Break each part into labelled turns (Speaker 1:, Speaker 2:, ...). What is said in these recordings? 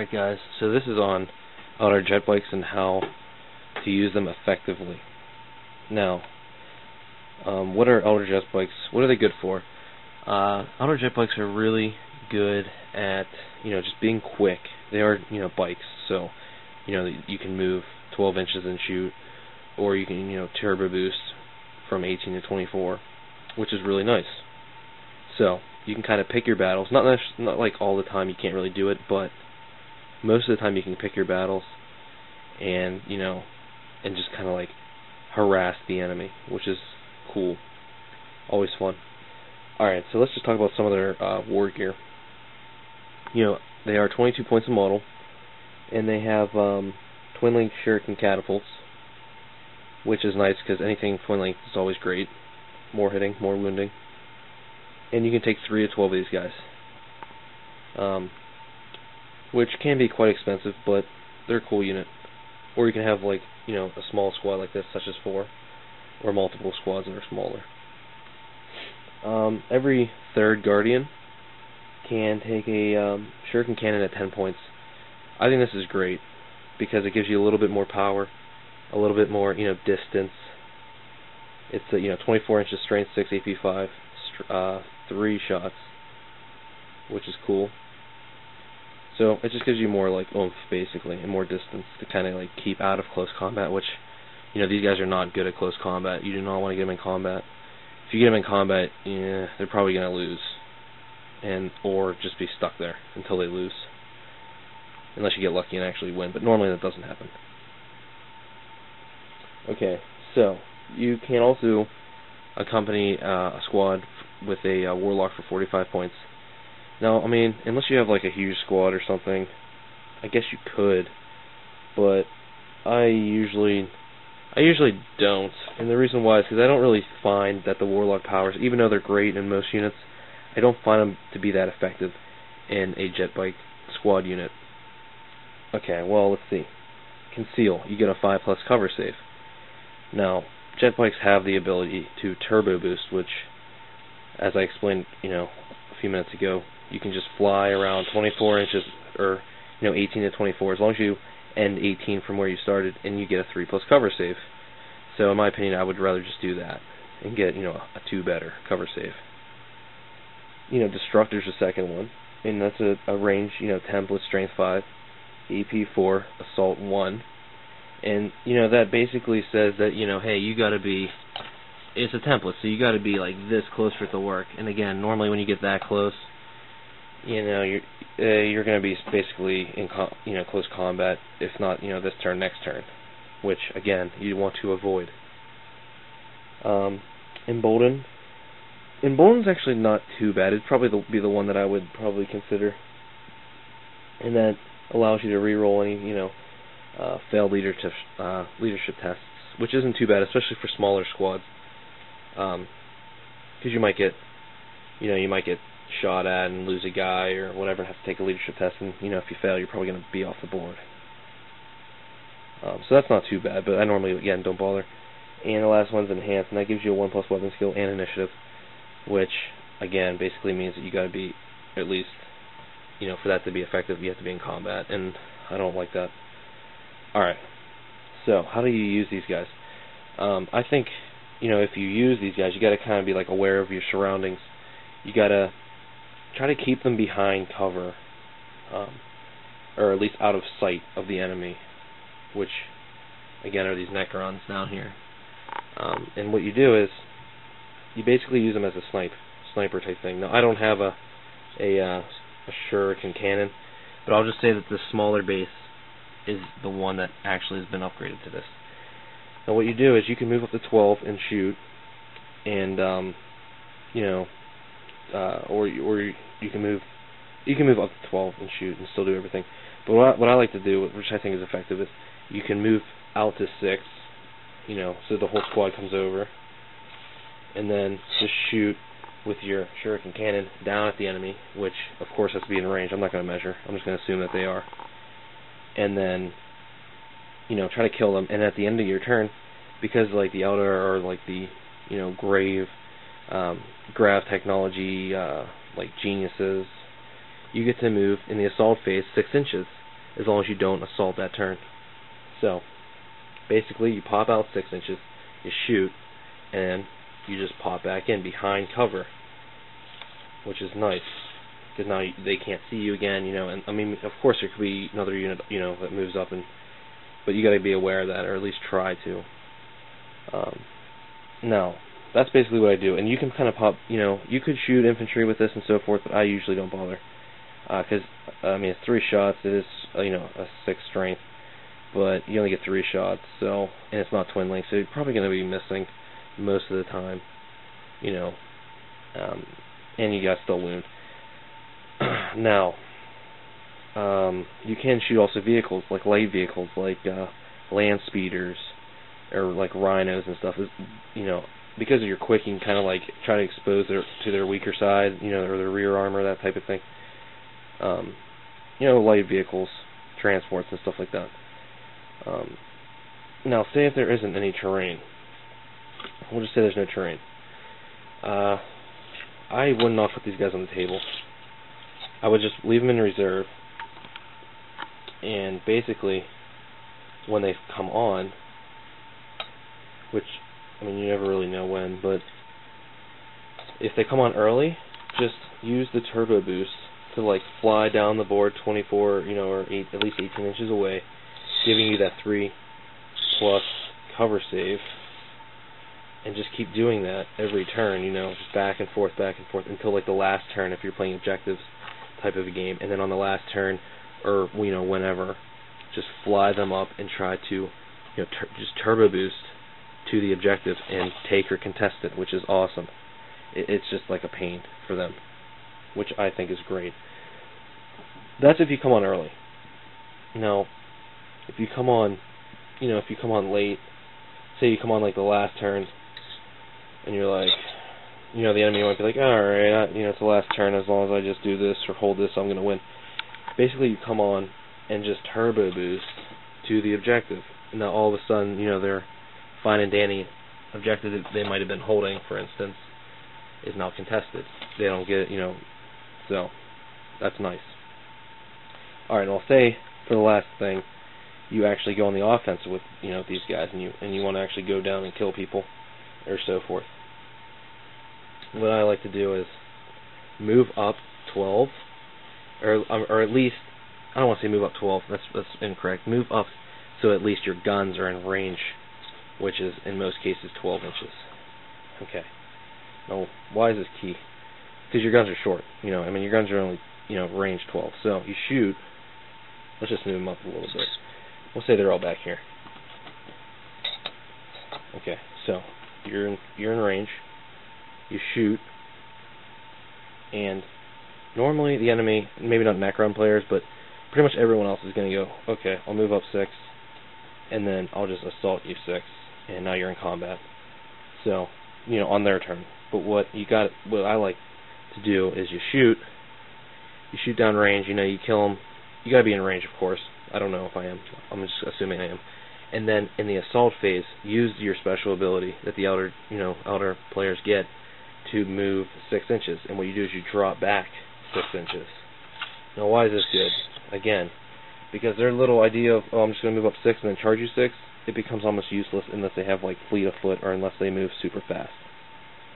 Speaker 1: Alright guys, so this is on Eldar Jetbikes and how to use them effectively. Now, what are Eldar Jetbikes? What are they good for? Eldar Jetbikes are really good at, just being quick. They are, bikes, so, you can move 12 inches and shoot, or you can, turbo boost from 18 to 24, which is really nice. So, you can kind of pick your battles. Not like all the time you can't really do it, but most of the time you can pick your battles and, and just kind of like harass the enemy, which is cool. Always fun. Alright, so let's just talk about some of their war gear. They are 22 points a model, and they have twin-link shuriken catapults, which is nice because anything twin-link is always great. More hitting, more wounding. And you can take 3 to 12 of these guys. Which can be quite expensive, but they're a cool unit. Or you can have, like, a small squad like this, such as 4, or multiple squads that are smaller. Every third Guardian can take a shuriken cannon at 10 points. I think this is great, because it gives you a little bit more power, a little bit more, distance. It's, 24 inches, strength 6, AP 5, 3 shots, which is cool. So it just gives you more like oomph, basically, and more distance to kind of like keep out of close combat, which, these guys are not good at close combat. You do not want to get them in combat. If you get them in combat, they're probably going to lose, or just be stuck there until they lose, unless you get lucky and actually win, but normally that doesn't happen. Okay, so you can also accompany a squad with a warlock for 45 points. Now, unless you have like a huge squad or something, I guess you could, but I usually don't, and the reason why is because I don't really find that the warlock powers, even though they're great in most units, I don't find them to be that effective in a jetbike squad unit. Okay, well, let's see. Conceal, you get a 5+ cover save. Now, jetbikes have the ability to turbo boost, which, as I explained, a few minutes ago, you can just fly around 24 inches, or 18 to 24, as long as you end 18 from where you started, and you get a 3+ cover save. So, in my opinion, I would rather just do that and get, a 2 better cover save. Destructor's the second one, and that's a range, template, strength 5, AP 4, assault 1, and that basically says that hey, you got to be. It's a template, so you got to be like this close for it to work. And again, normally when you get that close, you're going to be basically in close combat, if not this turn, next turn, which again you want to avoid. Embolden's actually not too bad. It'd probably be the one that I would probably consider, and that allows you to reroll any failed leadership tests, which isn't too bad, especially for smaller squads. Because you might get shot at and lose a guy or whatever, and have to take a leadership test, and if you fail, you're probably going to be off the board. So that's not too bad, but I normally again don't bother. And the last one's enhanced, and that gives you a 1+ weapon skill and initiative, which again basically means that you got to be at least, for that to be effective, you have to be in combat, and I don't like that. All right, so how do you use these guys? I think, if you use these guys, you got to kind of be like aware of your surroundings. You got to try to keep them behind cover, or at least out of sight of the enemy, which again are these Necrons down here. And what you do is you basically use them as a sniper type thing. Now, I don't have a shuriken cannon, but I'll just say that the smaller base is the one that actually has been upgraded to this. Now what you do is you can move up to 12 and shoot, and or you can move up to 12 and shoot and still do everything. But what I like to do, which I think is effective, is you can move out to 6, so the whole squad comes over, and then just shoot with your shuriken cannon down at the enemy, which of course has to be in range. I'm not going to measure. I'm just going to assume that they are. And then, try to kill them. And at the end of your turn, because like the Eldar are like the, grav technology, like geniuses, you get to move in the assault phase 6 inches. as long as you don't assault that turn. So, basically, you pop out 6 inches, you shoot, and you just pop back in behind cover, which is nice, because now they can't see you again, and I mean, of course there could be another unit, that moves up, but you got to be aware of that, or at least try to. Now, that's basically what I do, and you can kind of pop, you could shoot infantry with this and so forth, but I usually don't bother, because, I mean, it's 3 shots, it is, a 6 strength, but you only get 3 shots, so, and it's not twin link, so you're probably going to be missing most of the time, and you got still wound. Now, you can shoot also vehicles, like light vehicles, like land speeders, or like rhinos and stuff. Because of your quick, you can kind of like try to expose to their weaker side, or their rear armor, that type of thing. Light vehicles, transports, and stuff like that. Now, say if there isn't any terrain. We'll just say there's no terrain. I would not put these guys on the table. I would just leave them in reserve, and basically, when they come on, which, I mean, you never really know when, but if they come on early, just use the turbo boost to like fly down the board 24, or at least 18 inches away, giving you that 3+ cover save, and just keep doing that every turn, just back and forth until like the last turn if you're playing objectives type of a game, and then on the last turn, or whenever, just fly them up and try to just turbo boost to the objective and take or contest it, which is awesome. It's just like a pain for them, which I think is great. That's if you come on early. Now, if you come on, late, say you come on like the last turn, and you're like, the enemy might be like, alright, it's the last turn, as long as I just do this or hold this, I'm going to win. Basically, you come on and just turbo boost to the objective. And now all of a sudden, their fine and dandy objective that they might have been holding, for instance, is now contested. They don't get it, so that's nice. Alright, I'll say for the last thing, you actually go on the offensive with these guys, and you want to actually go down and kill people, or so forth. What I like to do is move up 12, or at least, I don't want to say move up 12, that's incorrect. Move up so at least your guns are in range, which is in most cases 12 inches. Okay. Now, why is this key? Because your guns are short. Your guns are only range 12. So you shoot. Let's just move them up a little bit. We'll say they're all back here. Okay. So you're in range. You shoot, and normally the enemy, maybe not Necron players, but pretty much everyone else is going to go, okay, I'll move up 6, and then I'll just assault you 6, and now you're in combat. So, on their turn. But what I like to do is you shoot down range, you kill them. You got to be in range, of course. I don't know if I am. I'm just assuming I am. And then in the assault phase, use your special ability that the Eldar players get to move 6 inches, and what you do is you drop back 6 inches. Now, why is this good? Again, because their little idea of, I'm just going to move up 6 and then charge you 6, it becomes almost useless unless they have like fleet of foot, or unless they move super fast,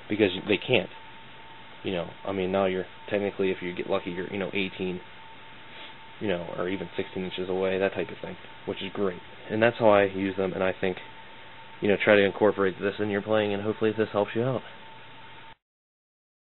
Speaker 1: because they can't. Now you're technically, if you get lucky, you're 18, or even 16 inches away, that type of thing, which is great. And that's how I use them, and I think, try to incorporate this in your playing, and hopefully this helps you out.